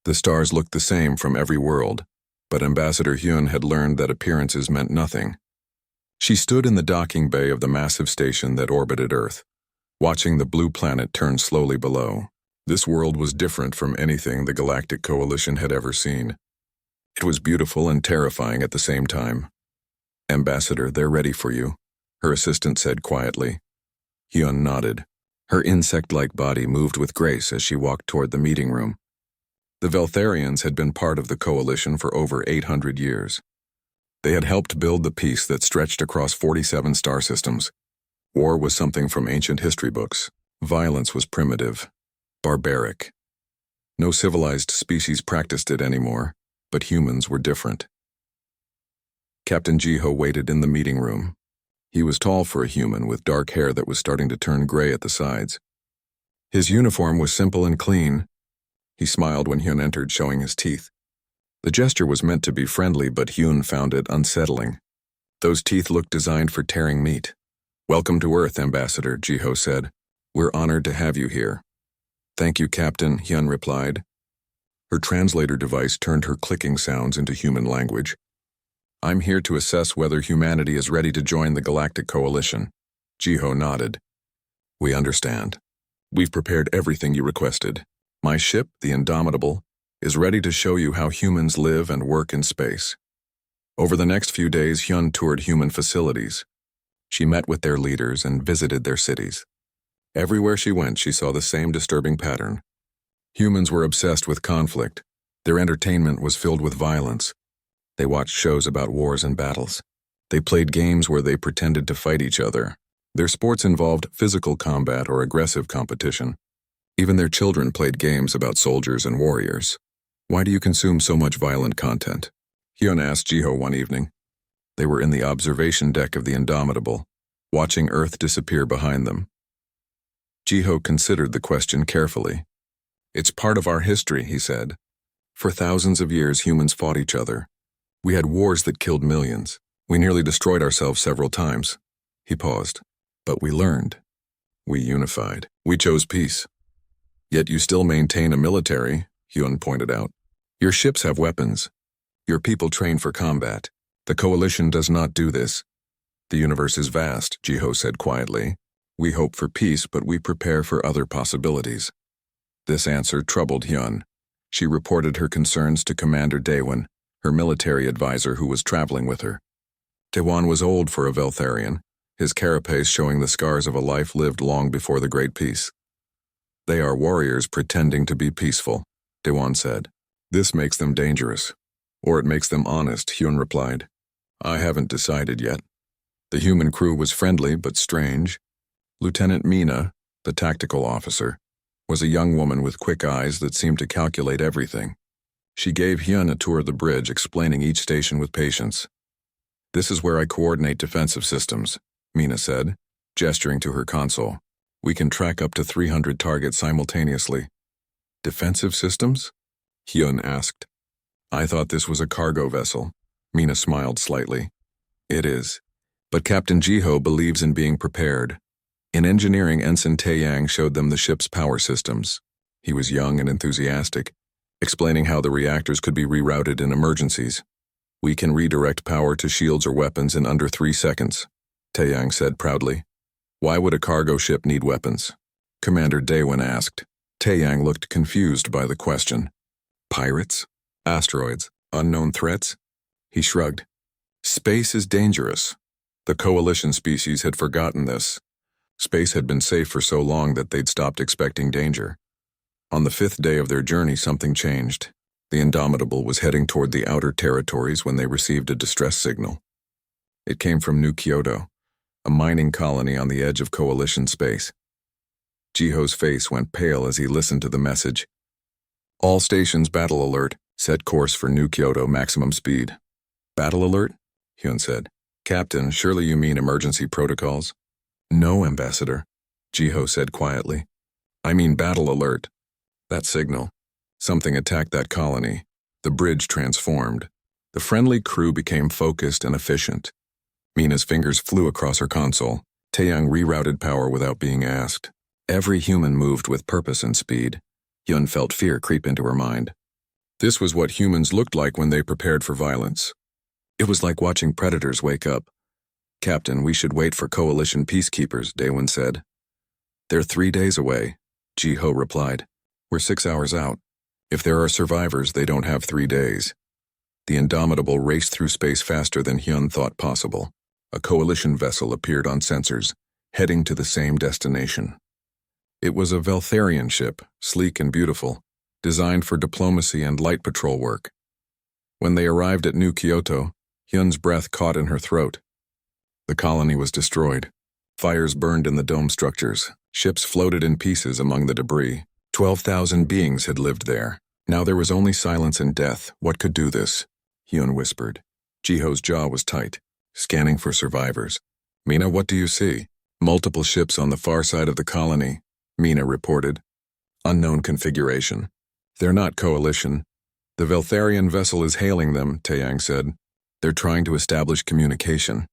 The stars looked the same from every world, but Ambassador Hyun had learned that appearances meant nothing. She stood in the docking bay of the massive station that orbited Earth, watching the blue planet turn slowly below. This world was different from anything the Galactic Coalition had ever seen. It was beautiful and terrifying at the same time. "Ambassador, they're ready for you," her assistant said quietly. Hyun nodded. Her insect-like body moved with grace as she walked toward the meeting room. The Veltharians had been part of the Coalition for over 800 years. They had helped build the peace that stretched across 47 star systems. War was something from ancient history books. Violence was primitive, barbaric. No civilized species practiced it anymore, but humans were different. Captain Jiho waited in the meeting room. He was tall for a human with dark hair that was starting to turn gray at the sides. His uniform was simple and clean. He smiled when Hyun entered, showing his teeth. The gesture was meant to be friendly, but Hyun found it unsettling. Those teeth looked designed for tearing meat. "Welcome to Earth, Ambassador," Jiho said. "We're honored to have you here." "Thank you, Captain," Hyun replied. Her translator device turned her clicking sounds into human language. "I'm here to assess whether humanity is ready to join the Galactic Coalition." Jiho nodded. "We understand. We've prepared everything you requested. My ship, the Indomitable, is ready to show you how humans live and work in space." Over the next few days, Hyun toured human facilities. She met with their leaders and visited their cities. Everywhere she went, she saw the same disturbing pattern. Humans were obsessed with conflict. Their entertainment was filled with violence. They watched shows about wars and battles. They played games where they pretended to fight each other. Their sports involved physical combat or aggressive competition. Even their children played games about soldiers and warriors. "Why do you consume so much violent content?" Hyun asked Jiho one evening. They were in the observation deck of the Indomitable, watching Earth disappear behind them. Jiho considered the question carefully. "It's part of our history," he said. "For thousands of years, humans fought each other. We had wars that killed millions. We nearly destroyed ourselves several times." He paused. "But we learned. We unified. We chose peace." "Yet you still maintain a military," Hyun pointed out. "Your ships have weapons. Your people train for combat. The Coalition does not do this." "The universe is vast," Jiho said quietly. "We hope for peace, but we prepare for other possibilities." This answer troubled Hyun. She reported her concerns to Commander Daewon, her military advisor who was traveling with her. Daewon was old for a Veltharian, his carapace showing the scars of a life lived long before the Great Peace. "They are warriors pretending to be peaceful," Daewon said. "This makes them dangerous. Or it makes them honest," Hyun replied. "I haven't decided yet." The human crew was friendly but strange. Lieutenant Mina, the tactical officer, was a young woman with quick eyes that seemed to calculate everything. She gave Hyun a tour of the bridge, explaining each station with patience. "This is where I coordinate defensive systems," Mina said, gesturing to her console. "We can track up to 300 targets simultaneously." "Defensive systems?" Hyun asked. "I thought this was a cargo vessel." Mina smiled slightly. "It is. But Captain Jiho believes in being prepared." In engineering, Ensign Taeyang showed them the ship's power systems. He was young and enthusiastic, explaining how the reactors could be rerouted in emergencies. "We can redirect power to shields or weapons in under 3 seconds, Taeyang said proudly. "Why would a cargo ship need weapons?" Commander Daewon asked. Taeyang looked confused by the question. "Pirates? Asteroids? Unknown threats?" He shrugged. "Space is dangerous." The Coalition species had forgotten this. Space had been safe for so long that they'd stopped expecting danger. On the 5th day of their journey, something changed. The Indomitable was heading toward the outer territories when they received a distress signal. It came from New Kyoto, a mining colony on the edge of Coalition space. Jiho's face went pale as he listened to the message. "All stations battle alert. Set course for New Kyoto, maximum speed." "Battle alert?" Hyun said. "Captain, surely you mean emergency protocols?" "No, Ambassador," Jiho said quietly. "I mean battle alert. That signal. Something attacked that colony. The bridge transformed. The friendly crew became focused and efficient." Mina's fingers flew across her console. Taeyang rerouted power without being asked. Every human moved with purpose and speed. Hyun felt fear creep into her mind. This was what humans looked like when they prepared for violence. It was like watching predators wake up. "Captain, we should wait for coalition peacekeepers," Daewon said. "They're 3 days away," Ji-ho replied. "We're 6 hours out. If there are survivors, they don't have 3 days." The Indomitable raced through space faster than Hyun thought possible. A coalition vessel appeared on sensors, heading to the same destination. It was a Veltharian ship, sleek and beautiful, designed for diplomacy and light patrol work. When they arrived at New Kyoto, Hyun's breath caught in her throat. The colony was destroyed. Fires burned in the dome structures. Ships floated in pieces among the debris. 12,000 beings had lived there. Now there was only silence and death. What could do this? Hyun whispered. Ji-ho's jaw was tight, scanning for survivors. "Mina, what do you see?" "Multiple ships on the far side of the colony," Mina reported. "Unknown configuration. They're not coalition. The Veltharian vessel is hailing them," Taeyang said. "They're trying to establish communication."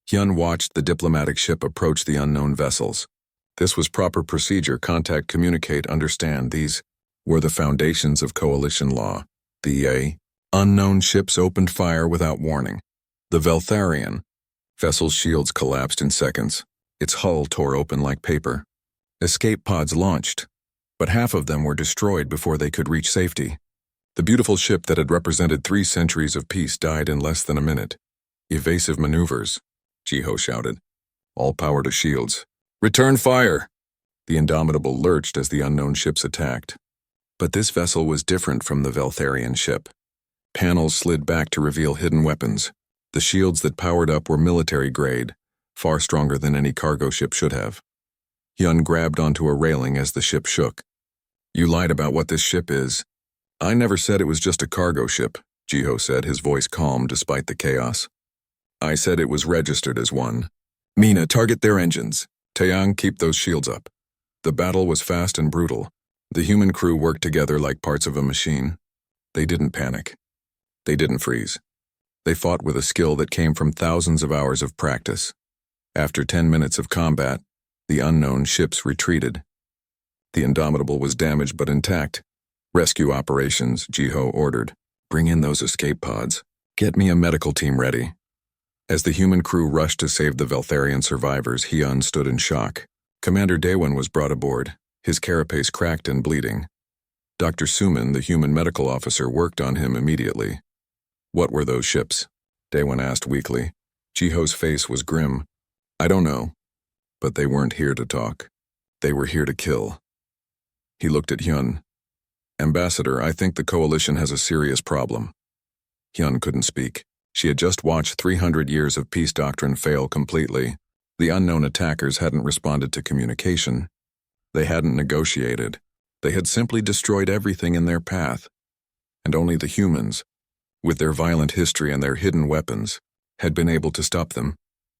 Hyun watched the diplomatic ship approach the unknown vessels. This was proper procedure: contact, communicate, understand. These were the foundations of coalition law. The unknown ships opened fire without warning. The Veltharian vessel's shields collapsed in seconds. Its hull tore open like paper. Escape pods launched, but half of them were destroyed before they could reach safety. The beautiful ship that had represented 3 centuries of peace died in less than a minute. "Evasive maneuvers," Ji-ho shouted. "All power to shields. Return fire!" The Indomitable lurched as the unknown ships attacked. But this vessel was different from the Veltharian ship. Panels slid back to reveal hidden weapons. The shields that powered up were military grade, far stronger than any cargo ship should have. Hyun grabbed onto a railing as the ship shook. "You lied about what this ship is." "I never said it was just a cargo ship," Ji-ho said, his voice calm despite the chaos. "I said it was registered as one." "Mina, target their engines. Taeyang, keep those shields up." The battle was fast and brutal. The human crew worked together like parts of a machine. They didn't panic. They didn't freeze. They fought with a skill that came from thousands of hours of practice. After 10 minutes of combat, the unknown ships retreated. The Indomitable was damaged but intact. "Rescue operations," Ji-ho ordered. "Bring in those escape pods. Get me a medical team ready." As the human crew rushed to save the Veltharian survivors, Hyun stood in shock. Commander Daewon was brought aboard, his carapace cracked and bleeding. Dr. Suman, the human medical officer, worked on him immediately. "What were those ships?" Daewon asked weakly. Ji-ho's face was grim. "I don't know. But they weren't here to talk. They were here to kill." He looked at Hyun. "Ambassador, I think the coalition has a serious problem." Hyun couldn't speak. She had just watched 300 years of peace doctrine fail completely. The unknown attackers hadn't responded to communication. They hadn't negotiated. They had simply destroyed everything in their path. And only the humans, with their violent history and their hidden weapons, had been able to stop them.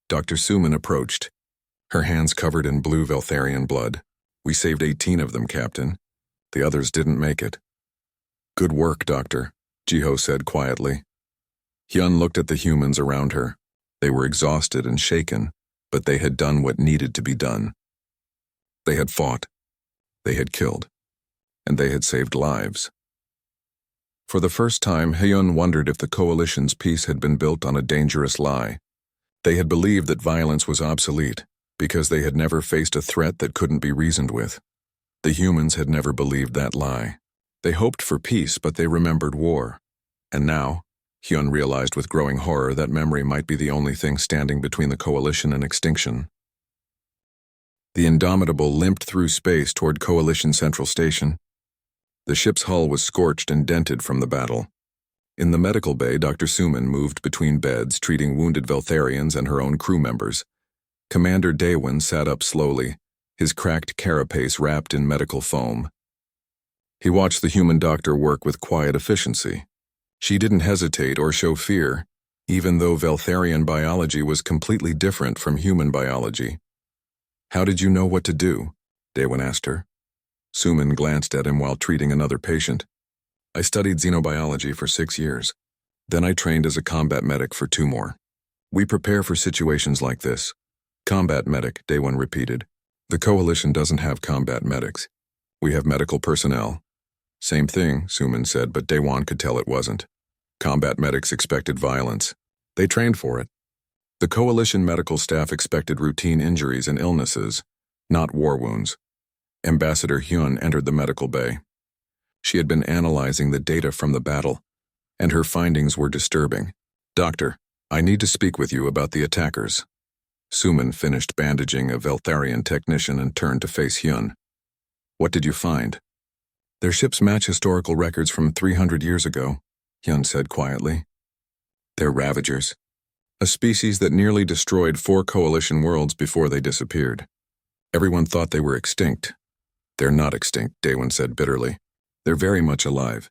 Dr. Suman approached, her hands covered in blue Veltharian blood. "We saved 18 of them, Captain. The others didn't make it." "Good work, Doctor," Ji-ho said quietly. Hyun looked at the humans around her. They were exhausted and shaken, but they had done what needed to be done. They had fought. They had killed. And they had saved lives. For the first time, Hyun wondered if the coalition's peace had been built on a dangerous lie. They had believed that violence was obsolete, because they had never faced a threat that couldn't be reasoned with. The humans had never believed that lie. They hoped for peace, but they remembered war. And now, Hyun realized with growing horror that memory might be the only thing standing between the coalition and extinction. The Indomitable limped through space toward Coalition Central Station. The ship's hull was scorched and dented from the battle. In the medical bay, Dr. Suman moved between beds, treating wounded Veltharians and her own crew members. Commander Daewon sat up slowly, his cracked carapace wrapped in medical foam. He watched the human doctor work with quiet efficiency. She didn't hesitate or show fear, even though Veltharian biology was completely different from human biology. "How did you know what to do?" Daewon asked her. Suman glanced at him while treating another patient. "I studied xenobiology for 6 years. Then I trained as a combat medic for 2 more. We prepare for situations like this." "Combat medic," Daewon repeated. "The coalition doesn't have combat medics. We have medical personnel. Same thing, Suman said, but Daewon could tell it wasn't. Combat medics expected violence. They trained for it. The coalition medical staff expected routine injuries and illnesses, not war wounds. Ambassador Hyun entered the medical bay. She had been analyzing the data from the battle, and her findings were disturbing. Doctor, I need to speak with you about the attackers. Suman finished bandaging a Veltharian technician and turned to face Hyun. What did you find? Their ships match historical records from 300 years ago, Hyun said quietly. They're Ravagers, a species that nearly destroyed 4 coalition worlds before they disappeared. Everyone thought they were extinct. They're not extinct, Daewon said bitterly. They're very much alive,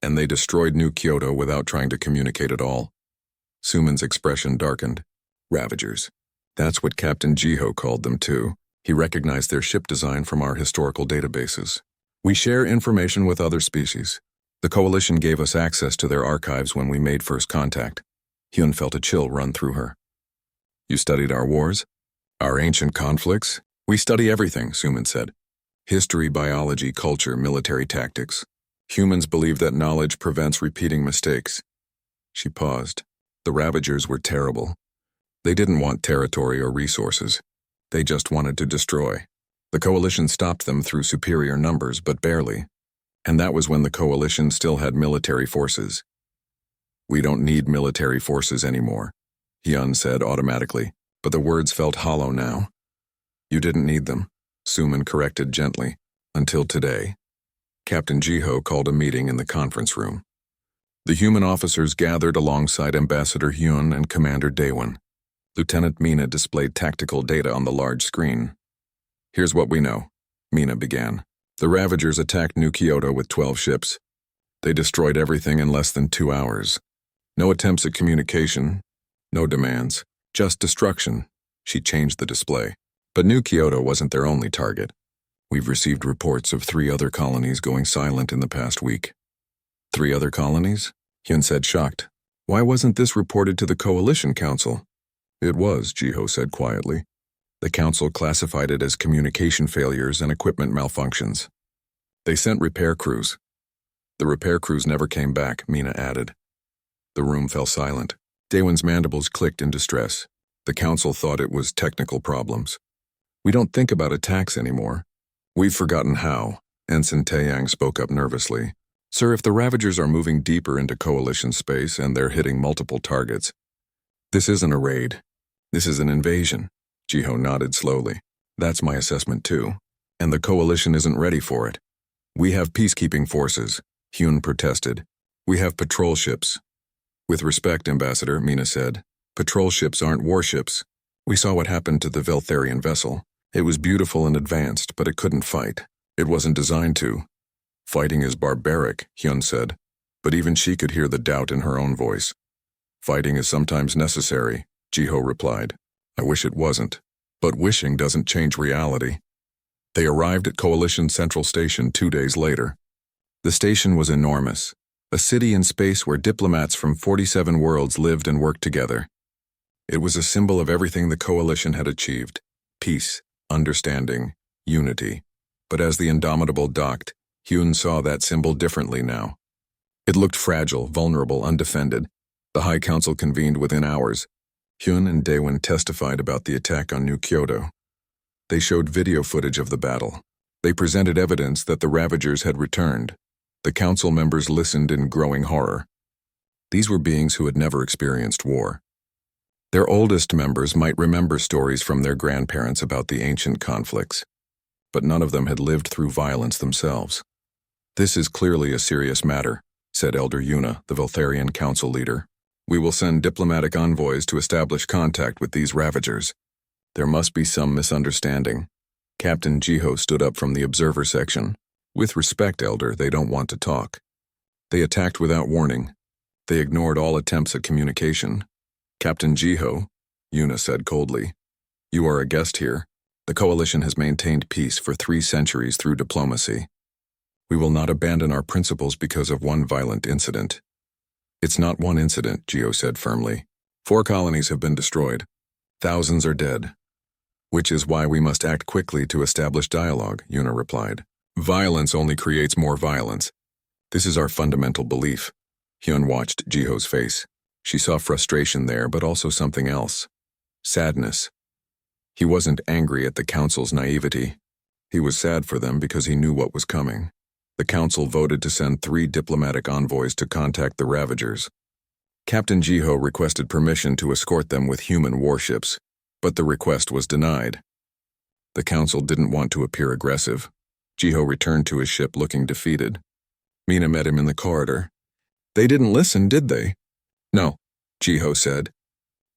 and they destroyed New Kyoto without trying to communicate at all. Suman's expression darkened. Ravagers. That's what Captain Jiho called them too. He recognized their ship design from our historical databases. We share information with other species. The Coalition gave us access to their archives when we made first contact. Hyun felt a chill run through her. You studied our wars? Our ancient conflicts? We study everything, Suman said. History, biology, culture, military tactics. Humans believe that knowledge prevents repeating mistakes. She paused. The Ravagers were terrible. They didn't want territory or resources. They just wanted to destroy. The Coalition stopped them through superior numbers, but barely. And that was when the Coalition still had military forces. We don't need military forces anymore, Hyun said automatically, but the words felt hollow now. You didn't need them, Suman corrected gently, until today. Captain Jiho called a meeting in the conference room. The human officers gathered alongside Ambassador Hyun and Commander Daewon. Lieutenant Mina displayed tactical data on the large screen. Here's what we know, Mina began. The Ravagers attacked New Kyoto with 12 ships. They destroyed everything in less than 2 hours. No attempts at communication, no demands, just destruction. She changed the display. But New Kyoto wasn't their only target. We've received reports of 3 other colonies going silent in the past week. 3 other colonies? Hyun said, shocked. Why wasn't this reported to the Coalition Council? It was, Jiho said quietly. The Council classified it as communication failures and equipment malfunctions. They sent repair crews. The repair crews never came back, Mina added. The room fell silent. Daewon's mandibles clicked in distress. The Council thought it was technical problems. We don't think about attacks anymore. We've forgotten how, Ensign Taeyang spoke up nervously. Sir, if the Ravagers are moving deeper into Coalition space and they're hitting multiple targets, this isn't a raid. This is an invasion. Jiho nodded slowly. That's my assessment too. And the Coalition isn't ready for it. We have peacekeeping forces, Hyun protested. We have patrol ships. With respect, Ambassador, Mina said. Patrol ships aren't warships. We saw what happened to the Veltharian vessel. It was beautiful and advanced, but it couldn't fight. It wasn't designed to. Fighting is barbaric, Hyun said. But even she could hear the doubt in her own voice. Fighting is sometimes necessary, Jiho replied. I wish it wasn't. But wishing doesn't change reality. They arrived at Coalition Central Station 2 days later. The station was enormous, a city in space where diplomats from 47 worlds lived and worked together. It was a symbol of everything the Coalition had achieved: peace, understanding, unity. But as the Indomitable docked, Hyun saw that symbol differently now. It looked fragile, vulnerable, undefended. The High Council convened within hours. Hyun and Daewon testified about the attack on New Kyoto. They showed video footage of the battle. They presented evidence that the Ravagers had returned. The council members listened in growing horror. These were beings who had never experienced war. Their oldest members might remember stories from their grandparents about the ancient conflicts, but none of them had lived through violence themselves. This is clearly a serious matter, said Elder Yuna, the Veltharian Council leader. We will send diplomatic envoys to establish contact with these Ravagers. There must be some misunderstanding. Captain Jiho stood up from the observer section. With respect, Elder, they don't want to talk. They attacked without warning. They ignored all attempts at communication. Captain Jiho, Yuna said coldly, you are a guest here. The Coalition has maintained peace for 3 centuries through diplomacy. We will not abandon our principles because of one violent incident. It's not one incident, Jiho said firmly. 4 colonies have been destroyed. Thousands are dead. Which is why we must act quickly to establish dialogue, Yuna replied. Violence only creates more violence. This is our fundamental belief. Hyun watched Jiho's face. She saw frustration there, but also something else. Sadness. He wasn't angry at the council's naivety. He was sad for them because he knew what was coming. The council voted to send 3 diplomatic envoys to contact the Ravagers. Captain Jiho requested permission to escort them with human warships, but the request was denied. The council didn't want to appear aggressive. Jiho returned to his ship looking defeated. Mina met him in the corridor. They didn't listen, did they? No, Jiho said.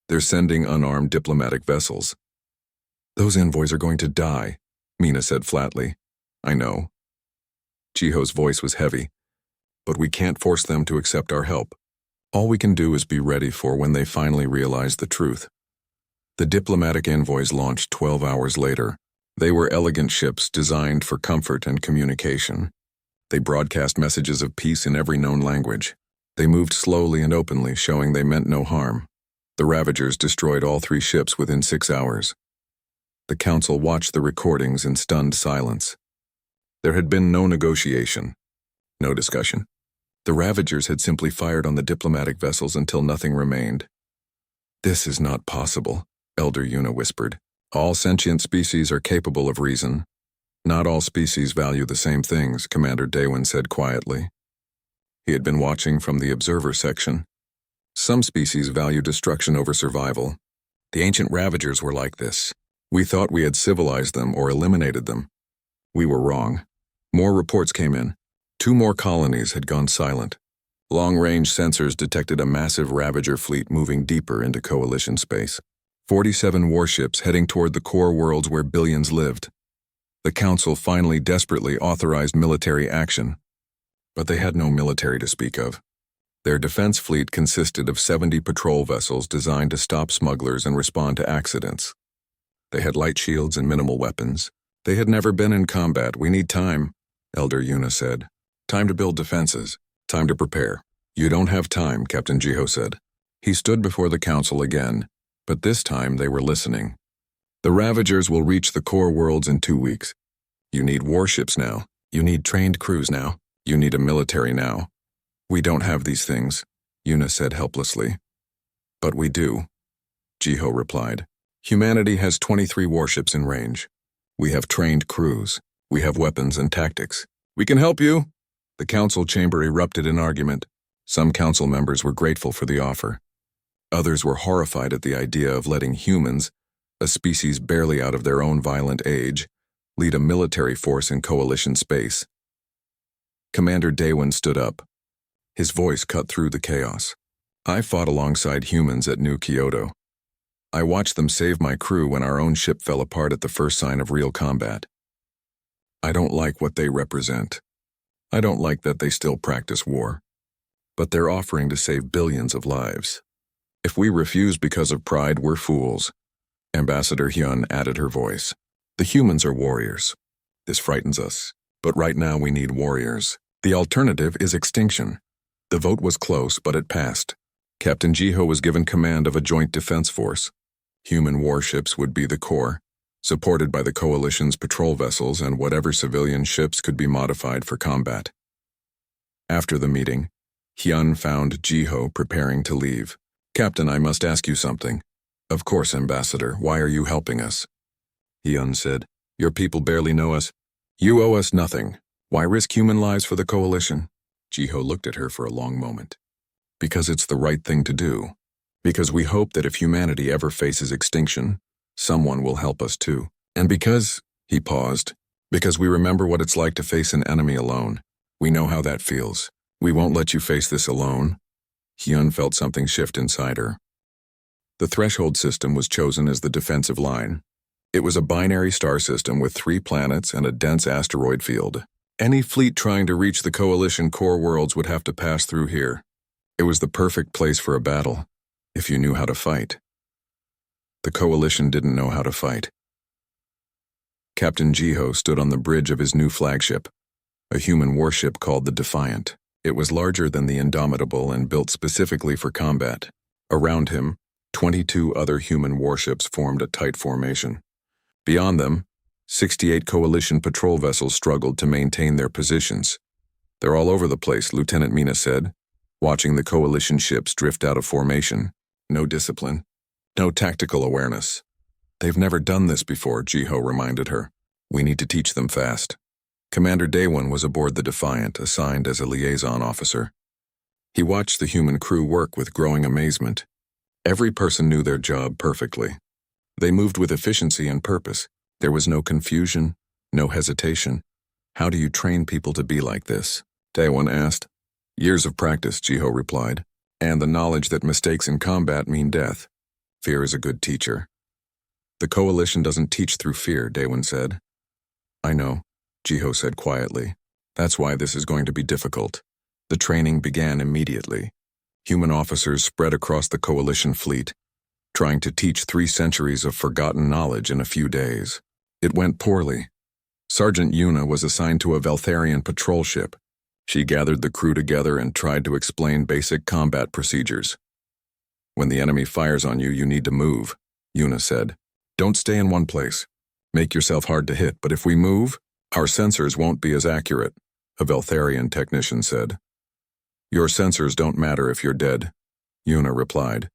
They're sending unarmed diplomatic vessels. Those envoys are going to die, Mina said flatly. I know. Jiho's voice was heavy. But we can't force them to accept our help. All we can do is be ready for when they finally realize the truth. The diplomatic envoys launched 12 hours later. They were elegant ships designed for comfort and communication. They broadcast messages of peace in every known language. They moved slowly and openly, showing they meant no harm. The Ravagers destroyed all 3 ships within 6 hours. The council watched the recordings in stunned silence. There had been no negotiation, no discussion. The Ravagers had simply fired on the diplomatic vessels until nothing remained. This is not possible, Elder Yuna whispered. All sentient species are capable of reason. Not all species value the same things, Commander Daewon said quietly. He had been watching from the observer section. Some species value destruction over survival. The ancient Ravagers were like this. We thought we had civilized them or eliminated them. We were wrong. More reports came in. 2 more colonies had gone silent. Long-range sensors detected a massive Ravager fleet moving deeper into Coalition space. 47 warships heading toward the core worlds where billions lived. The Council finally desperately authorized military action. But they had no military to speak of. Their defense fleet consisted of 70 patrol vessels designed to stop smugglers and respond to accidents. They had light shields and minimal weapons. They had never been in combat. We need time, Elder Yuna said. Time to build defenses. Time to prepare. You don't have time, Captain Jiho said. He stood before the council again, but this time they were listening. The Ravagers will reach the core worlds in 2 weeks. You need warships now. You need trained crews now. You need a military now. We don't have these things, Yuna said helplessly. But we do, Jiho replied. Humanity has 23 warships in range. We have trained crews. We have weapons and tactics. We can help you. The council chamber erupted in argument. Some council members were grateful for the offer. Others were horrified at the idea of letting humans, a species barely out of their own violent age, lead a military force in Coalition space. Commander Daewon stood up. His voice cut through the chaos. I fought alongside humans at New Kyoto. I watched them save my crew when our own ship fell apart at the first sign of real combat. I don't like what they represent. I don't like that they still practice war. But they're offering to save billions of lives. If we refuse because of pride, we're fools. Ambassador Hyun added her voice. The humans are warriors. This frightens us. But right now we need warriors. The alternative is extinction. The vote was close, but it passed. Captain Jiho was given command of a joint defense force. Human warships would be the core, supported by the Coalition's patrol vessels and whatever civilian ships could be modified for combat. After the meeting, Hyun found Jiho preparing to leave. Captain, I must ask you something. Of course, Ambassador. Why are you helping us? Hyun said. Your people barely know us. You owe us nothing. Why risk human lives for the Coalition? Jiho looked at her for a long moment. Because it's the right thing to do. Because we hope that if humanity ever faces extinction, someone will help us too. And because, he paused, because we remember what it's like to face an enemy alone. We know how that feels. We won't let you face this alone. Hyun felt something shift inside her. The threshold system was chosen as the defensive line. It was a binary star system with 3 planets and a dense asteroid field. Any fleet trying to reach the Coalition core worlds would have to pass through here. It was the perfect place for a battle, if you knew how to fight. The Coalition didn't know how to fight. Captain Jiho stood on the bridge of his new flagship, a human warship called the Defiant. It was larger than the Indomitable and built specifically for combat. Around him, 22 other human warships formed a tight formation. Beyond them, 68 Coalition patrol vessels struggled to maintain their positions. They're all over the place, Lieutenant Mina said, watching the coalition ships drift out of formation. No discipline. No tactical awareness. They've never done this before, Jiho reminded her. We need to teach them fast. Commander Daewon was aboard the Defiant, assigned as a liaison officer. He watched the human crew work with growing amazement. Every person knew their job perfectly. They moved with efficiency and purpose. There was no confusion, no hesitation. How do you train people to be like this? Daewon asked. Years of practice, Jiho replied, and the knowledge that mistakes in combat mean death. Fear is a good teacher. The Coalition doesn't teach through fear, Daewon said. I know, Jiho said quietly. That's why this is going to be difficult. The training began immediately. Human officers spread across the Coalition fleet, trying to teach 3 centuries of forgotten knowledge in a few days. It went poorly. Sergeant Yuna was assigned to a Veltharian patrol ship. She gathered the crew together and tried to explain basic combat procedures. When the enemy fires on you, you need to move, Yuna said. Don't stay in one place. Make yourself hard to hit, but if we move, our sensors won't be as accurate, a Veltharian technician said. Your sensors don't matter if you're dead, Yuna replied.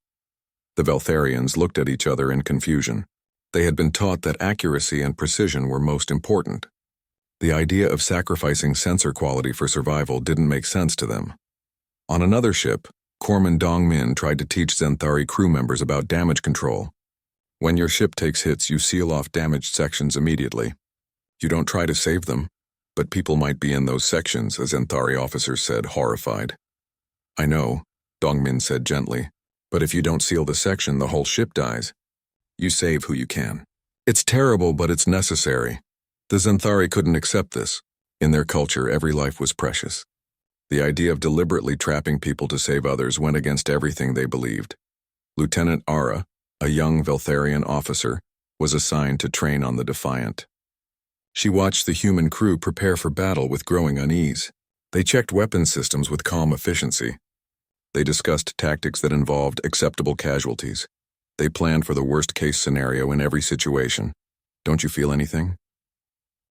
The Veltharians looked at each other in confusion. They had been taught that accuracy and precision were most important. The idea of sacrificing sensor quality for survival didn't make sense to them. On another ship, Corpsman Dongmin tried to teach Zenthari crew members about damage control. When your ship takes hits, you seal off damaged sections immediately. You don't try to save them, but people might be in those sections, a Zenthari officer said, horrified. I know, Dongmin said gently, but if you don't seal the section, the whole ship dies. You save who you can. It's terrible, but it's necessary. The Zenthari couldn't accept this. In their culture, every life was precious. The idea of deliberately trapping people to save others went against everything they believed. Lieutenant Ara, a young Veltharian officer, was assigned to train on the Defiant. She watched the human crew prepare for battle with growing unease. They checked weapon systems with calm efficiency. They discussed tactics that involved acceptable casualties. They planned for the worst-case scenario in every situation. Don't you feel anything?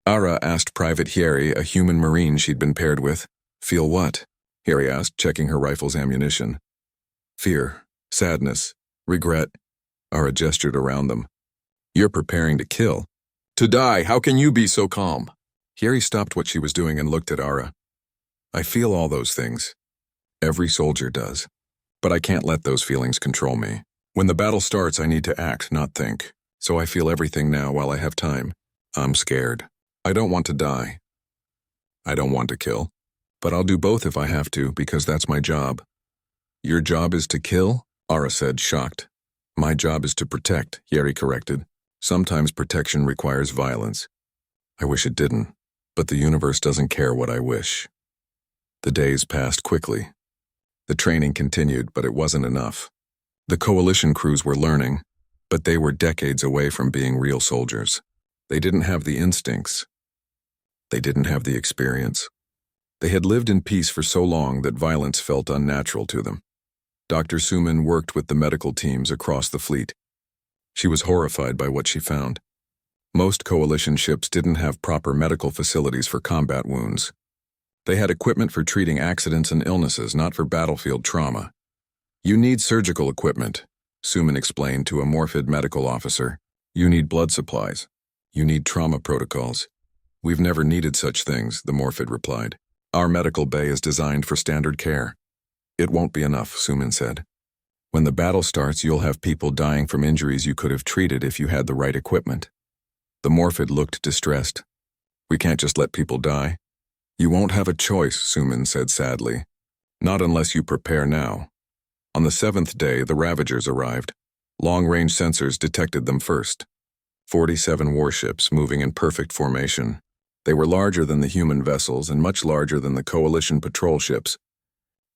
Ara asked Private Hieri, a human marine she'd been paired with. Feel what? Hieri asked, checking her rifle's ammunition. Fear, sadness, regret. Ara gestured around them. You're preparing to kill. To die, how can you be so calm? Hieri stopped what she was doing and looked at Ara. I feel all those things. Every soldier does. But I can't let those feelings control me. When the battle starts, I need to act, not think. So I feel everything now while I have time. I'm scared. I don't want to die. I don't want to kill. But I'll do both if I have to, because that's my job. Your job is to kill? Ara said, shocked. My job is to protect, Hieri corrected. Sometimes protection requires violence. I wish it didn't, but the universe doesn't care what I wish. The days passed quickly. The training continued, but it wasn't enough. The Coalition crews were learning, but they were decades away from being real soldiers. They didn't have the instincts. They didn't have the experience. They had lived in peace for so long that violence felt unnatural to them. Dr. Suman worked with the medical teams across the fleet. She was horrified by what she found. Most Coalition ships didn't have proper medical facilities for combat wounds. They had equipment for treating accidents and illnesses, not for battlefield trauma. You need surgical equipment, Suman explained to a Morphid medical officer. You need blood supplies. You need trauma protocols. We've never needed such things, the Morphid replied. Our medical bay is designed for standard care. It won't be enough, Suman said. When the battle starts, you'll have people dying from injuries you could have treated if you had the right equipment. The Morphid looked distressed. We can't just let people die. You won't have a choice, Suman said sadly. Not unless you prepare now. On the 7th day, the Ravagers arrived. Long-range sensors detected them first. 47 warships moving in perfect formation. They were larger than the human vessels and much larger than the Coalition patrol ships.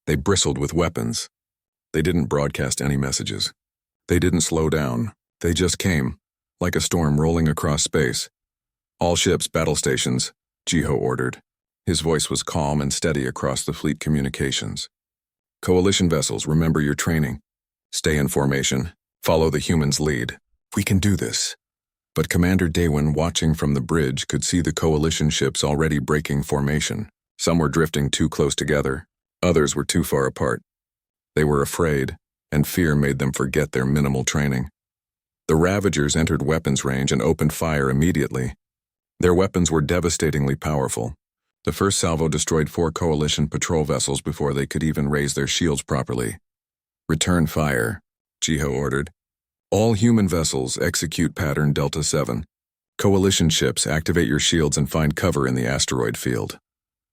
They bristled with weapons. They didn't broadcast any messages. They didn't slow down. They just came, like a storm rolling across space. All ships, battle stations, Jiho ordered. His voice was calm and steady across the fleet communications. Coalition vessels, remember your training. Stay in formation. Follow the humans' lead. We can do this. But Commander Daewon, watching from the bridge, could see the Coalition ships already breaking formation. Some were drifting too close together, others were too far apart. They were afraid, and fear made them forget their minimal training. The Ravagers entered weapons range and opened fire immediately. Their weapons were devastatingly powerful. The first salvo destroyed 4 Coalition patrol vessels before they could even raise their shields properly. "Return fire," Jiho ordered. "All human vessels execute pattern Delta 7. Coalition ships, activate your shields and find cover in the asteroid field."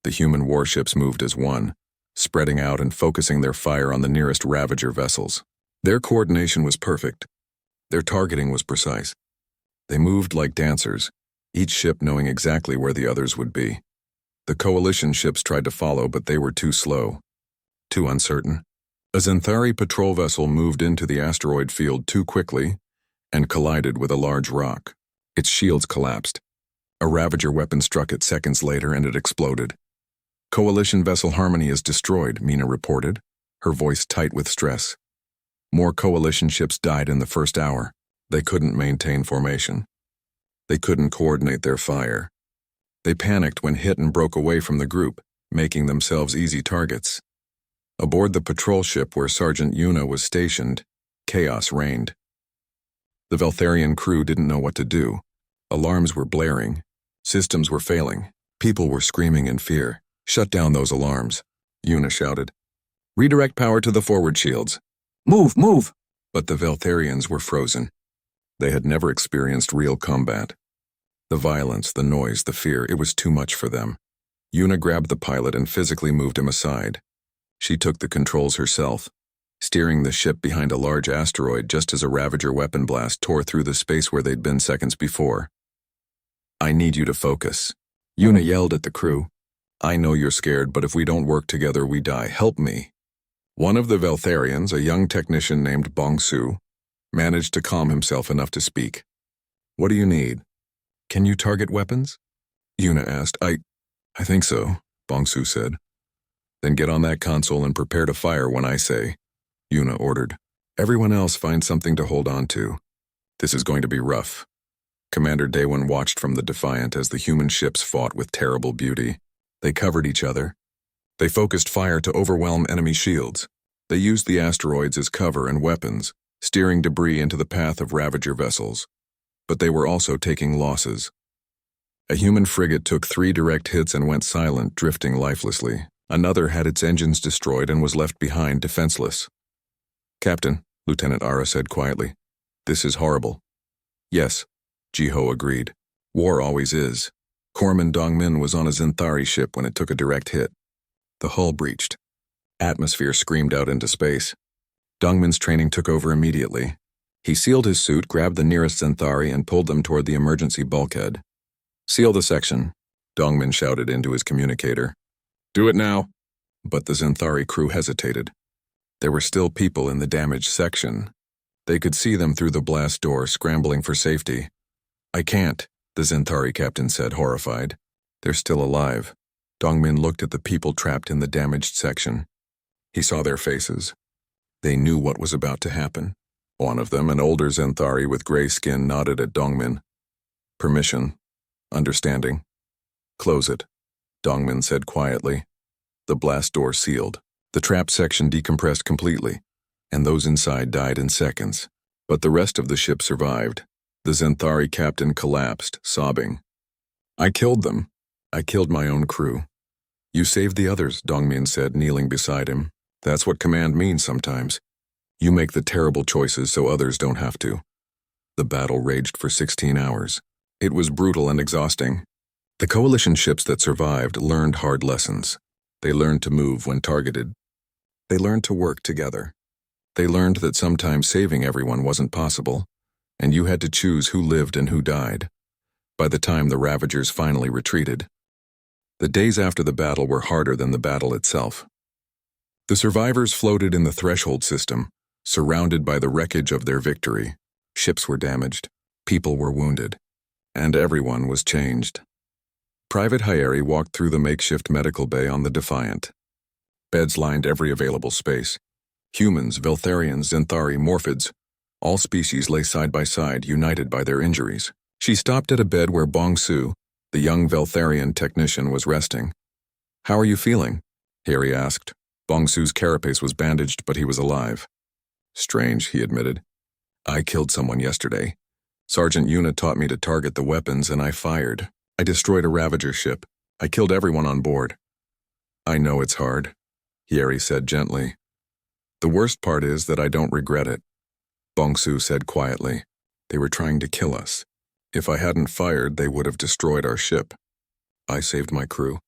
The human warships moved as one, spreading out and focusing their fire on the nearest Ravager vessels. Their coordination was perfect. Their targeting was precise. They moved like dancers, each ship knowing exactly where the others would be. The Coalition ships tried to follow, but they were too slow, too uncertain. A Xanthari patrol vessel moved into the asteroid field too quickly and collided with a large rock. Its shields collapsed. A Ravager weapon struck it seconds later and it exploded. "Coalition vessel Harmony is destroyed," Mina reported, her voice tight with stress. More Coalition ships died in the first hour. They couldn't maintain formation. They couldn't coordinate their fire. They panicked when hit and broke away from the group, making themselves easy targets. Aboard the patrol ship where Sergeant Yuna was stationed, chaos reigned. The Veltharian crew didn't know what to do. Alarms were blaring. Systems were failing. People were screaming in fear. "Shut down those alarms," Yuna shouted. "Redirect power to the forward shields. Move, move!" But the Veltharians were frozen. They had never experienced real combat. The violence, the noise, the fear, it was too much for them. Yuna grabbed the pilot and physically moved him aside. She took the controls herself, steering the ship behind a large asteroid just as a Ravager weapon blast tore through the space where they'd been seconds before. "I need you to focus," Yuna yelled at the crew. "I know you're scared, but if we don't work together, we die. Help me." One of the Veltharians, a young technician named Bongsu, managed to calm himself enough to speak. "What do you need? Can you target weapons?" Yuna asked. I think so," Bongsu said. "Then get on that console and prepare to fire when I say," Yuna ordered. "Everyone else find something to hold on to. This is going to be rough." Commander Daewon watched from the Defiant as the human ships fought with terrible beauty. They covered each other. They focused fire to overwhelm enemy shields. They used the asteroids as cover and weapons, steering debris into the path of Ravager vessels. But they were also taking losses. A human frigate took 3 direct hits and went silent, drifting lifelessly. Another had its engines destroyed and was left behind defenseless. "Captain," Lieutenant Ara said quietly, "this is horrible." "Yes," Jiho agreed. "War always is." Corpsman Dongmin was on a Xanthari ship when it took a direct hit. The hull breached. Atmosphere screamed out into space. Dongmin's training took over immediately. He sealed his suit, grabbed the nearest Xanthari, and pulled them toward the emergency bulkhead. "Seal the section," Dongmin shouted into his communicator. "Do it now." But the Xanthari crew hesitated. There were still people in the damaged section. They could see them through the blast door, scrambling for safety. "I can't," the Xanthari captain said, horrified. "They're still alive." Dongmin looked at the people trapped in the damaged section. He saw their faces. They knew what was about to happen. One of them, an older Xanthari with gray skin, nodded at Dongmin. "Permission. Understanding. Close it," Dongmin said quietly. The blast door sealed. The trap section decompressed completely, and those inside died in seconds. But the rest of the ship survived. The Xanthari captain collapsed, sobbing. "I killed them. I killed my own crew." "You saved the others," Dongmin said, kneeling beside him. "That's what command means sometimes. You make the terrible choices so others don't have to." The battle raged for 16 hours. It was brutal and exhausting. The Coalition ships that survived learned hard lessons. They learned to move when targeted. They learned to work together. They learned that sometimes saving everyone wasn't possible, and you had to choose who lived and who died. By the time the Ravagers finally retreated, the days after the battle were harder than the battle itself. The survivors floated in the threshold system, surrounded by the wreckage of their victory. Ships were damaged, people were wounded, and everyone was changed. Private Hyeri walked through the makeshift medical bay on the Defiant. Beds lined every available space. Humans, Veltharians, Xanthari, Morphids, all species lay side by side, united by their injuries. She stopped at a bed where Bongsu, the young Veltharian technician, was resting. How are you feeling? Harry asked. Bongsu's carapace was bandaged, but he was alive. Strange, he admitted. I killed someone yesterday. Sergeant Yuna taught me to target the weapons, and I fired. I destroyed a Ravager ship. I killed everyone on board. I know it's hard, Harry said gently. The worst part is that I don't regret it. Bongsu said quietly. They were trying to kill us. If I hadn't fired, they would have destroyed our ship. I saved my crew.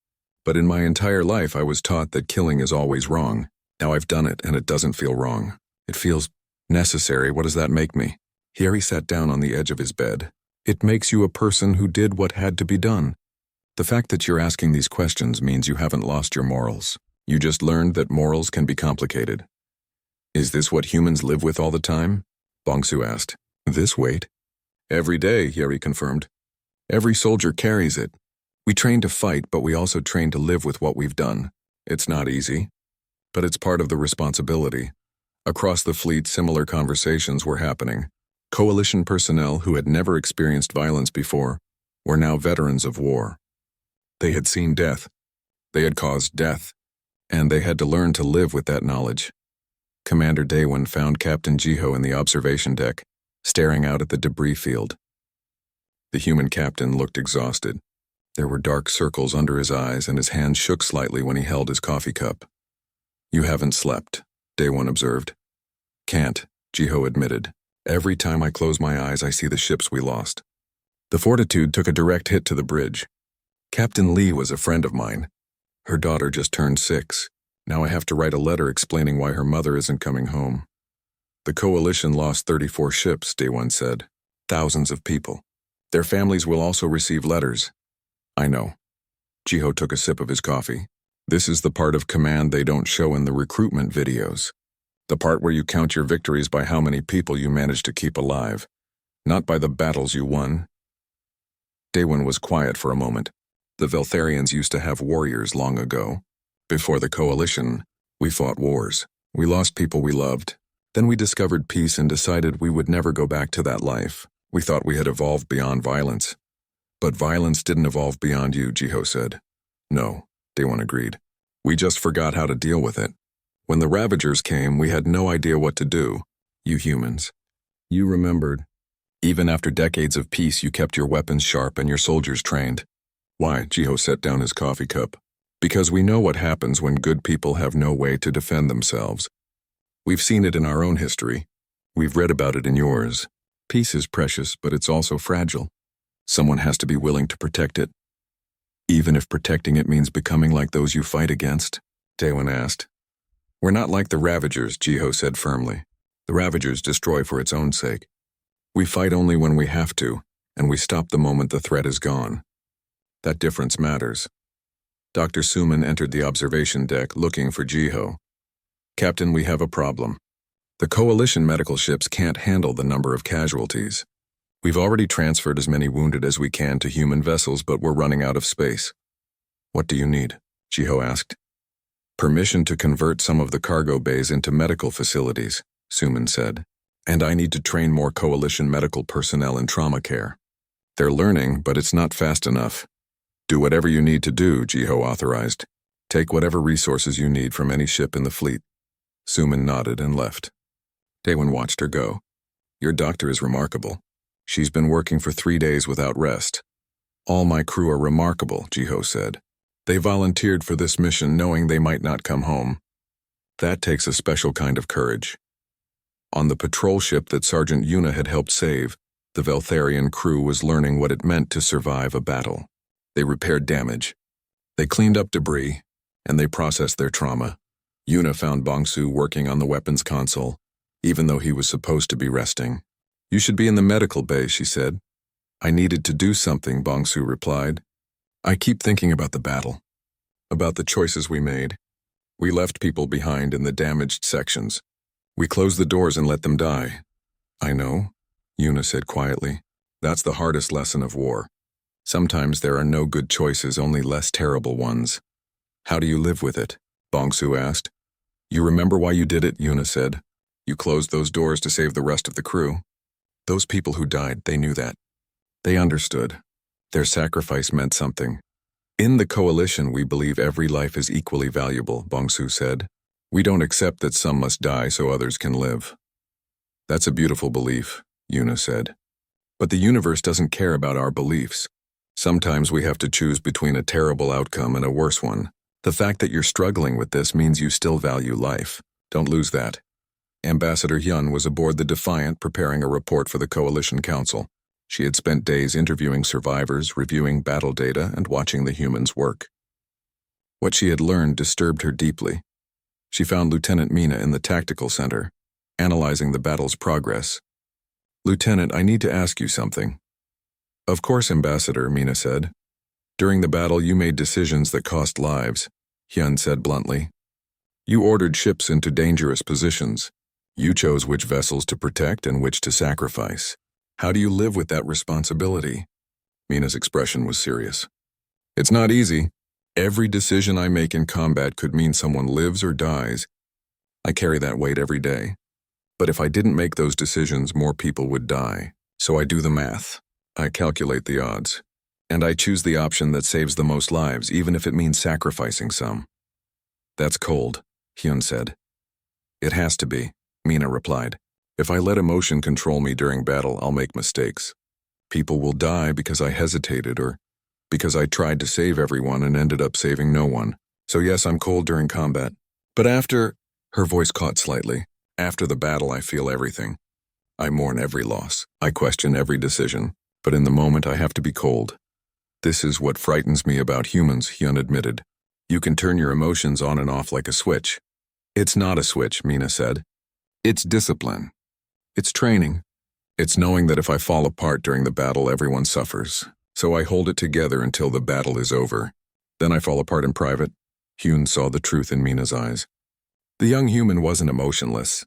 But in my entire life, I was taught that killing is always wrong. Now I've done it, and it doesn't feel wrong. It feels necessary. What does that make me? Harry sat down on the edge of his bed. It makes you a person who did what had to be done. The fact that you're asking these questions means you haven't lost your morals. You just learned that morals can be complicated. Is this what humans live with all the time? Bongsu asked. This weight? Every day, Harry confirmed. Every soldier carries it. We train to fight, but we also train to live with what we've done. It's not easy, but it's part of the responsibility. Across the fleet, similar conversations were happening. Coalition personnel who had never experienced violence before were now veterans of war. They had seen death. They had caused death, and they had to learn to live with that knowledge. Commander Daewon found Captain Jiho in the observation deck, staring out at the debris field. The human captain looked exhausted. There were dark circles under his eyes, and his hand shook slightly when he held his coffee cup. You haven't slept, Daewon observed. Can't, Jiho admitted. Every time I close my eyes, I see the ships we lost. The Fortitude took a direct hit to the bridge. Captain Lee was a friend of mine. Her daughter just turned 6. Now I have to write a letter explaining why her mother isn't coming home. The Coalition lost 34 ships, Daewon said. Thousands of people. Their families will also receive letters. I know. Jiho took a sip of his coffee. This is the part of command they don't show in the recruitment videos. The part where you count your victories by how many people you managed to keep alive, not by the battles you won. Daewon was quiet for a moment. The Veltharians used to have warriors long ago. Before the Coalition, we fought wars. We lost people we loved. Then we discovered peace and decided we would never go back to that life. We thought we had evolved beyond violence. But violence didn't evolve beyond you, Jiho said. No, Daewon agreed. We just forgot how to deal with it. When the Ravagers came, we had no idea what to do. You humans. You remembered. Even after decades of peace, you kept your weapons sharp and your soldiers trained. Why? Jiho set down his coffee cup. Because we know what happens when good people have no way to defend themselves. We've seen it in our own history. We've read about it in yours. Peace is precious, but it's also fragile. Someone has to be willing to protect it. Even if protecting it means becoming like those you fight against, Daewon asked. We're not like the Ravagers, Jiho said firmly. The Ravagers destroy for its own sake. We fight only when we have to, and we stop the moment the threat is gone. That difference matters. Dr. Suman entered the observation deck looking for Jiho. Captain, we have a problem. The Coalition medical ships can't handle the number of casualties. We've already transferred as many wounded as we can to human vessels, but we're running out of space. What do you need? Jiho asked. Permission to convert some of the cargo bays into medical facilities, Suman said. And I need to train more Coalition medical personnel in trauma care. They're learning, but it's not fast enough. Do whatever you need to do, Jiho authorized. Take whatever resources you need from any ship in the fleet. Suman nodded and left. Daewon watched her go. Your doctor is remarkable. She's been working for 3 days without rest. All my crew are remarkable, Jiho said. They volunteered for this mission knowing they might not come home. That takes a special kind of courage. On the patrol ship that Sergeant Yuna had helped save, the Veltharian crew was learning what it meant to survive a battle. They repaired damage. They cleaned up debris, and they processed their trauma. Yuna found Bongsu working on the weapons console, even though he was supposed to be resting. You should be in the medical bay, she said. I needed to do something, Bongsu replied. I keep thinking about the battle, about the choices we made. We left people behind in the damaged sections. We closed the doors and let them die. I know, Yuna said quietly. That's the hardest lesson of war. Sometimes there are no good choices, only less terrible ones. How do you live with it? Bongsu asked. You remember why you did it, Yuna said. You closed those doors to save the rest of the crew. Those people who died, they knew that. They understood. Their sacrifice meant something. In the coalition, we believe every life is equally valuable, Bongsu said. We don't accept that some must die so others can live. That's a beautiful belief, Yuna said. But the universe doesn't care about our beliefs. Sometimes we have to choose between a terrible outcome and a worse one. The fact that you're struggling with this means you still value life. Don't lose that. Ambassador Hyun was aboard the Defiant preparing a report for the Coalition Council. She had spent days interviewing survivors, reviewing battle data, and watching the humans work. What she had learned disturbed her deeply. She found Lieutenant Mina in the tactical center, analyzing the battle's progress. "Lieutenant, I need to ask you something." "Of course, Ambassador," Mina said. "During the battle, you made decisions that cost lives," Hyun said bluntly. "You ordered ships into dangerous positions. You chose which vessels to protect and which to sacrifice. How do you live with that responsibility?" Mina's expression was serious. "It's not easy. Every decision I make in combat could mean someone lives or dies. I carry that weight every day. But if I didn't make those decisions, more people would die. So I do the math. I calculate the odds. And I choose the option that saves the most lives, even if it means sacrificing some." "That's cold," Hyun said. "It has to be," Mina replied. "If I let emotion control me during battle, I'll make mistakes. People will die because I hesitated or because I tried to save everyone and ended up saving no one. So yes, I'm cold during combat. But after," her voice caught slightly, "after the battle I feel everything. I mourn every loss. I question every decision. But in the moment I have to be cold. This is what frightens me about humans," Hyun admitted. "You can turn your emotions on and off like a switch." "It's not a switch," Mina said. "It's discipline. It's training. It's knowing that if I fall apart during the battle, everyone suffers. So I hold it together until the battle is over. Then I fall apart in private." Hyun saw the truth in Mina's eyes. The young human wasn't emotionless.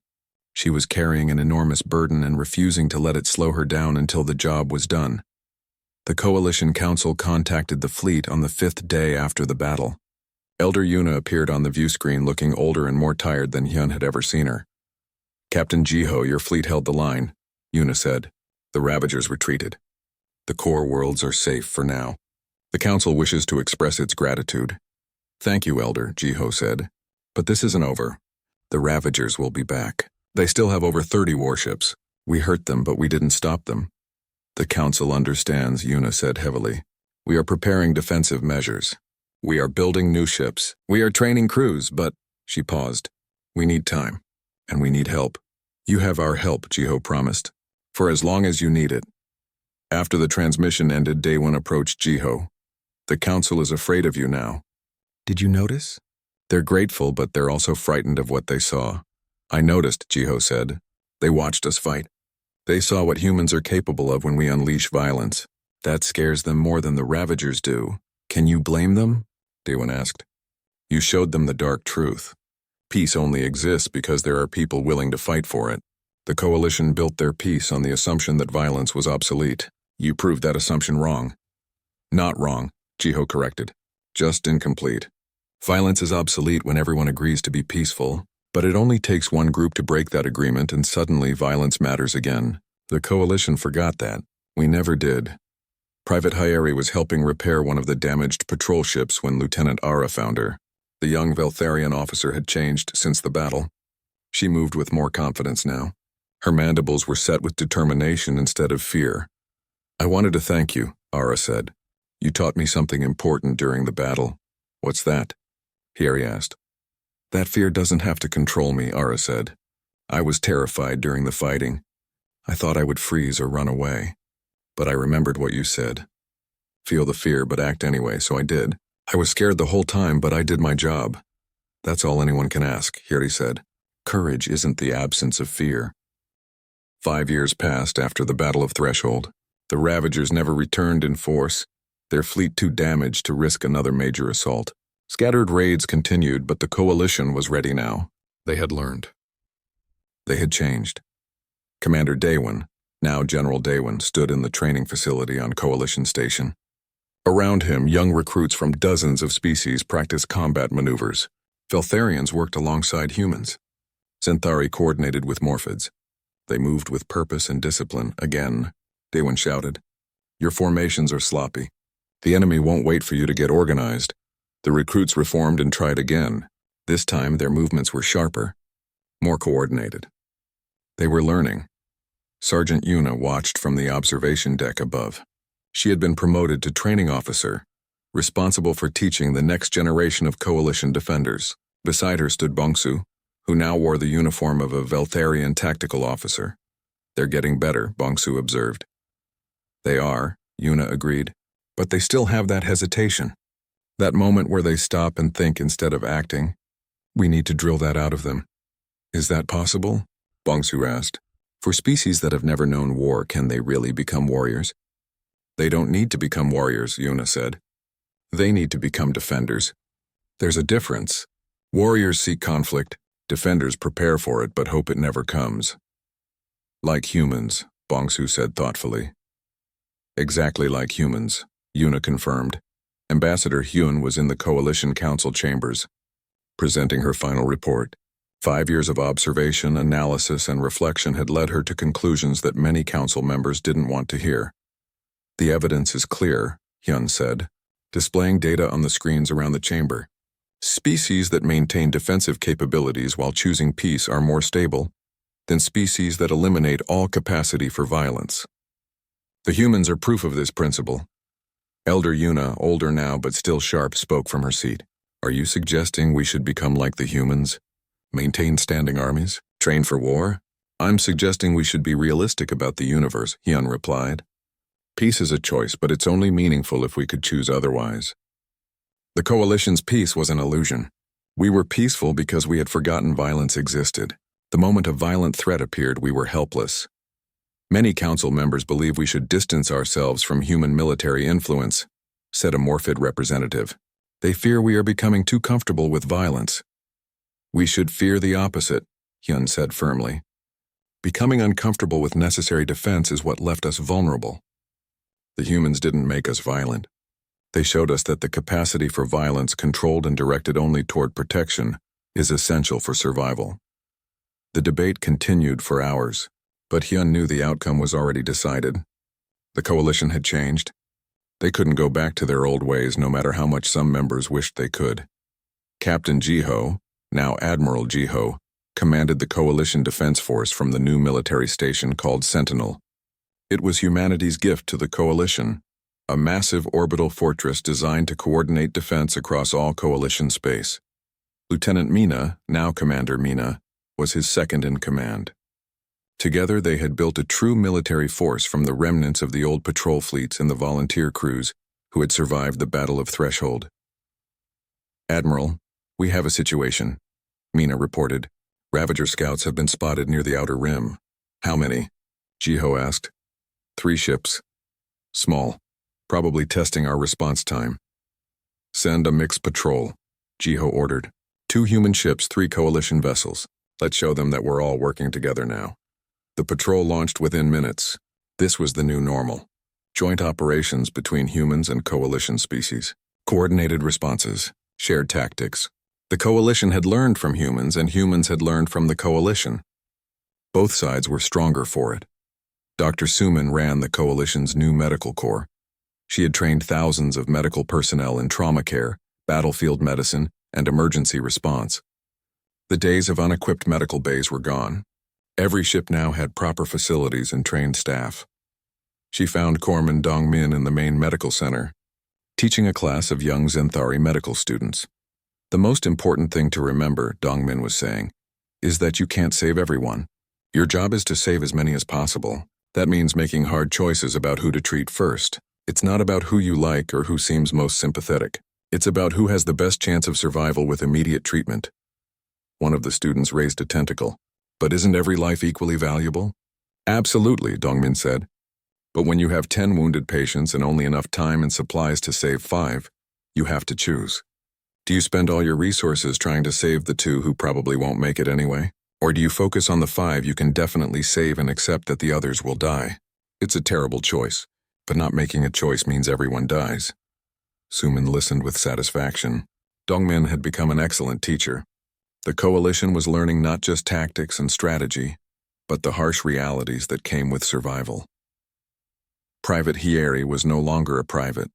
She was carrying an enormous burden and refusing to let it slow her down until the job was done. The Coalition Council contacted the fleet on the 5th day after the battle. Elder Yuna appeared on the view screen looking older and more tired than Hyun had ever seen her. "Captain Jiho, your fleet held the line," Yuna said. "The Ravagers retreated. The core worlds are safe for now. The Council wishes to express its gratitude." "Thank you, Elder," Jiho said. "But this isn't over. The Ravagers will be back. They still have over 30 warships. We hurt them, but we didn't stop them." "The Council understands," Yuna said heavily. "We are preparing defensive measures. We are building new ships. We are training crews, but," she paused, "we need time. And we need help." "You have our help," Jiho promised. "For as long as you need it." After the transmission ended, Daewon approached Jiho. "The Council is afraid of you now." "Did you notice?" "They're grateful, but they're also frightened of what they saw." "I noticed," Jiho said. "They watched us fight. They saw what humans are capable of when we unleash violence. That scares them more than the Ravagers do." "Can you blame them?" Daewon asked. "You showed them the dark truth. Peace only exists because there are people willing to fight for it. The Coalition built their peace on the assumption that violence was obsolete. You proved that assumption wrong." "Not wrong," Jiho corrected. "Just incomplete. Violence is obsolete when everyone agrees to be peaceful. But it only takes one group to break that agreement and suddenly violence matters again. The Coalition forgot that. We never did. Private Hyeri was helping repair one of the damaged patrol ships when Lieutenant Ara found her. The young Veltharian officer had changed since the battle. She moved with more confidence now. Her mandibles were set with determination instead of fear. "I wanted to thank you," Ara said. "You taught me something important during the battle." "What's that?" Hyeri asked. "That fear doesn't have to control me," Ara said. "I was terrified during the fighting. I thought I would freeze or run away. But I remembered what you said. Feel the fear, but act anyway, so I did. I was scared the whole time, but I did my job. That's all anyone can ask," Hyeri said. "Courage isn't the absence of fear." 5 years passed after the Battle of Threshold. The Ravagers never returned in force, their fleet too damaged to risk another major assault. Scattered raids continued, but the Coalition was ready now. They had learned. They had changed. Commander Daewon, now General Daewon, stood in the training facility on Coalition Station. Around him, young recruits from dozens of species practiced combat maneuvers. Veltharians worked alongside humans. Centauri coordinated with Morphids. They moved with purpose and discipline. "Again," Daewon shouted. "Your formations are sloppy. The enemy won't wait for you to get organized. The recruits reformed and tried again. This time, their movements were sharper, more coordinated. They were learning. Sergeant Yuna watched from the observation deck above. She had been promoted to training officer, responsible for teaching the next generation of coalition defenders. Beside her stood Bongsu, who now wore the uniform of a Veltharian tactical officer. They're getting better, Bongsu observed. They are, Yuna agreed, but they still have that hesitation. That moment where they stop and think instead of acting. We need to drill that out of them. Is that possible? Bongsu asked. For species that have never known war, can they really become warriors? They don't need to become warriors, Yuna said. They need to become defenders. There's a difference. Warriors seek conflict, defenders prepare for it but hope it never comes. Like humans, Bongsu said thoughtfully. Exactly like humans, Yuna confirmed. Ambassador Hyun was in the Coalition Council chambers, presenting her final report. 5 years of observation, analysis, and reflection had led her to conclusions that many council members didn't want to hear. The evidence is clear, Hyun said, displaying data on the screens around the chamber. Species that maintain defensive capabilities while choosing peace are more stable than species that eliminate all capacity for violence. The humans are proof of this principle. Elder Yuna, older now but still sharp, spoke from her seat. Are you suggesting we should become like the humans? Maintain standing armies? Train for war? I'm suggesting we should be realistic about the universe, Hyun replied. Peace is a choice, but it's only meaningful if we could choose otherwise. The Coalition's peace was an illusion. We were peaceful because we had forgotten violence existed. The moment a violent threat appeared, we were helpless. Many council members believe we should distance ourselves from human military influence, said a Morphid representative. They fear we are becoming too comfortable with violence. We should fear the opposite, Hyun said firmly. Becoming uncomfortable with necessary defense is what left us vulnerable. The humans didn't make us violent. They showed us that the capacity for violence controlled and directed only toward protection is essential for survival. The debate continued for hours, but Hyun knew the outcome was already decided. The Coalition had changed. They couldn't go back to their old ways no matter how much some members wished they could. Captain Jiho, now Admiral Jiho, commanded the Coalition Defense Force from the new military station called Sentinel. It was humanity's gift to the Coalition, a massive orbital fortress designed to coordinate defense across all Coalition space. Lieutenant Mina, now Commander Mina, was his second in command. Together they had built a true military force from the remnants of the old patrol fleets and the volunteer crews who had survived the Battle of Threshold. Admiral, we have a situation, Mina reported. Ravager scouts have been spotted near the outer rim. How many? Jiho asked. 3 ships. Small. Probably testing our response time. Send a mixed patrol, Jiho ordered. 2 human ships, 3 Coalition vessels. Let's show them that we're all working together now. The patrol launched within minutes. This was the new normal. Joint operations between humans and Coalition species. Coordinated responses. Shared tactics. The Coalition had learned from humans, and humans had learned from the Coalition. Both sides were stronger for it. Dr. Suman ran the Coalition's new medical corps. She had trained thousands of medical personnel in trauma care, battlefield medicine, and emergency response. The days of unequipped medical bays were gone. Every ship now had proper facilities and trained staff. She found Corpsman Dongmin in the main medical center, teaching a class of young Zenthari medical students. The most important thing to remember, Dongmin was saying, is that you can't save everyone. Your job is to save as many as possible. That means making hard choices about who to treat first. It's not about who you like or who seems most sympathetic. It's about who has the best chance of survival with immediate treatment. One of the students raised a tentacle. But isn't every life equally valuable? Absolutely, Dongmin said. But when you have 10 wounded patients and only enough time and supplies to save 5, you have to choose. Do you spend all your resources trying to save the 2 who probably won't make it anyway? Or do you focus on the 5 you can definitely save and accept that the others will die? It's a terrible choice, but not making a choice means everyone dies. Suman listened with satisfaction. Dongmin had become an excellent teacher. The Coalition was learning not just tactics and strategy, but the harsh realities that came with survival. Private Hieri was no longer a private.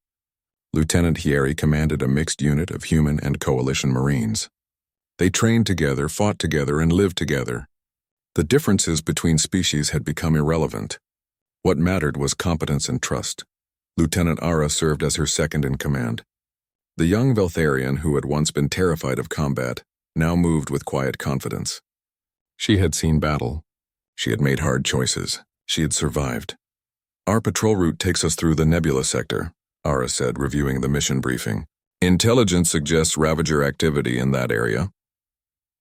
Lieutenant Hieri commanded a mixed unit of human and coalition Marines. They trained together, fought together, and lived together. The differences between species had become irrelevant. What mattered was competence and trust. Lieutenant Ara served as her second in command. The young Veltharian, who had once been terrified of combat, now moved with quiet confidence. She had seen battle. She had made hard choices. She had survived. Our patrol route takes us through the Nebula sector, Ara said, reviewing the mission briefing. Intelligence suggests Ravager activity in that area.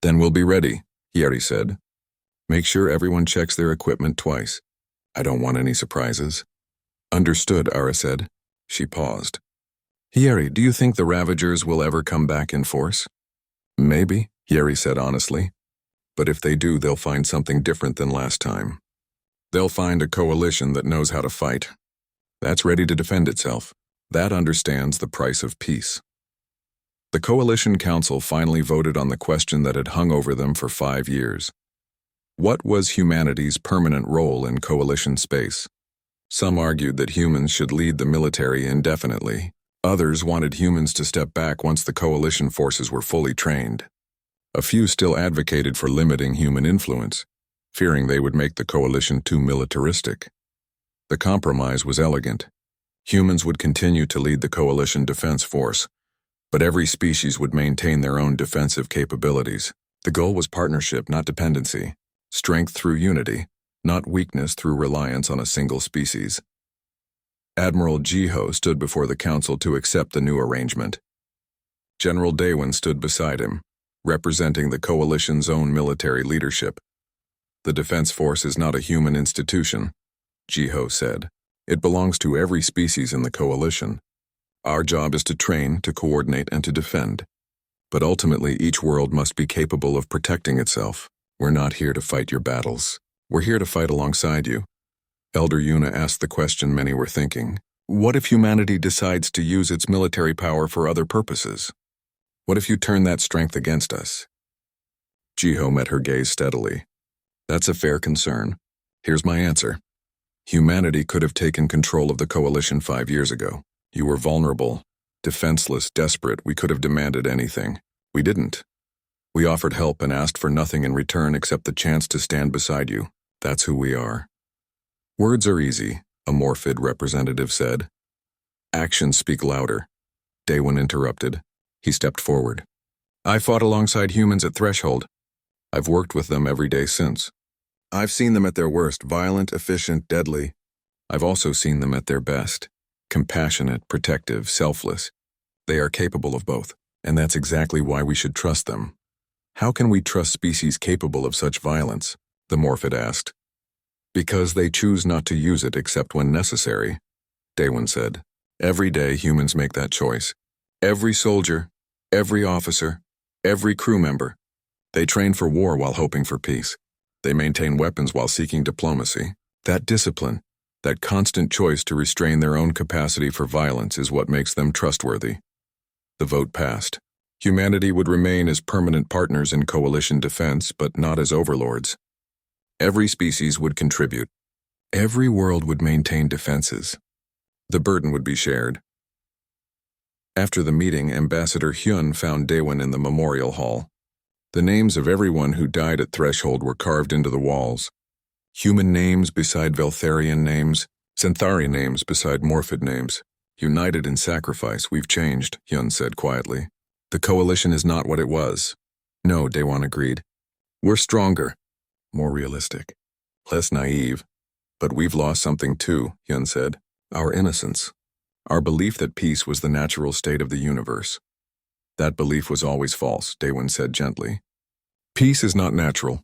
Then we'll be ready, Hieri said. Make sure everyone checks their equipment twice. I don't want any surprises. Understood, Ara said. She paused. Hieri, do you think the Ravagers will ever come back in force? Maybe, Hieri said honestly. But if they do, they'll find something different than last time. They'll find a coalition that knows how to fight. That's ready to defend itself. That understands the price of peace. The Coalition Council finally voted on the question that had hung over them for 5 years. What was humanity's permanent role in coalition space? Some argued that humans should lead the military indefinitely. Others wanted humans to step back once the coalition forces were fully trained. A few still advocated for limiting human influence, fearing they would make the coalition too militaristic. The compromise was elegant. Humans would continue to lead the coalition defense force, but every species would maintain their own defensive capabilities. The goal was partnership, not dependency. Strength through unity, not weakness through reliance on a single species. Admiral Jiho stood before the council to accept the new arrangement. General Daewon stood beside him, representing the coalition's own military leadership. The Defense Force is not a human institution, Jiho said. It belongs to every species in the coalition. Our job is to train, to coordinate, and to defend. But ultimately, each world must be capable of protecting itself. We're not here to fight your battles. We're here to fight alongside you. Elder Yuna asked the question many were thinking. What if humanity decides to use its military power for other purposes? What if you turn that strength against us? Jiho met her gaze steadily. That's a fair concern. Here's my answer. Humanity could have taken control of the coalition 5 years ago. You were vulnerable, defenseless, desperate. We could have demanded anything. We didn't. We offered help and asked for nothing in return except the chance to stand beside you. That's who we are. Words are easy, a Morphid representative said. Actions speak louder. Daewon interrupted. He stepped forward. I fought alongside humans at Threshold. I've worked with them every day since. I've seen them at their worst, violent, efficient, deadly. I've also seen them at their best, compassionate, protective, selfless. They are capable of both, and that's exactly why we should trust them. How can we trust species capable of such violence? The Morphid asked. Because they choose not to use it except when necessary, Daewon said. Every day humans make that choice. Every soldier, every officer, every crew member. They train for war while hoping for peace. They maintain weapons while seeking diplomacy. That discipline, that constant choice to restrain their own capacity for violence is what makes them trustworthy. The vote passed. Humanity would remain as permanent partners in coalition defense, but not as overlords. Every species would contribute. Every world would maintain defenses. The burden would be shared. After the meeting, Ambassador Hyun found Daewon in the memorial hall. The names of everyone who died at Threshold were carved into the walls. Human names beside Veltharian names, Centauri names beside Morphid names. United in sacrifice, we've changed, Hyun said quietly. The coalition is not what it was. No, Daewon agreed. We're stronger, more realistic, less naive. But we've lost something too, Hyun said. Our innocence. Our belief that peace was the natural state of the universe. That belief was always false, Daewon said gently. Peace is not natural.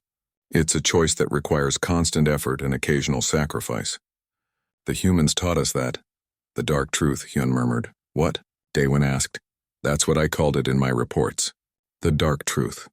It's a choice that requires constant effort and occasional sacrifice. The humans taught us that. The dark truth, Hyun murmured. What? Daewon asked. That's what I called it in my reports. The dark truth.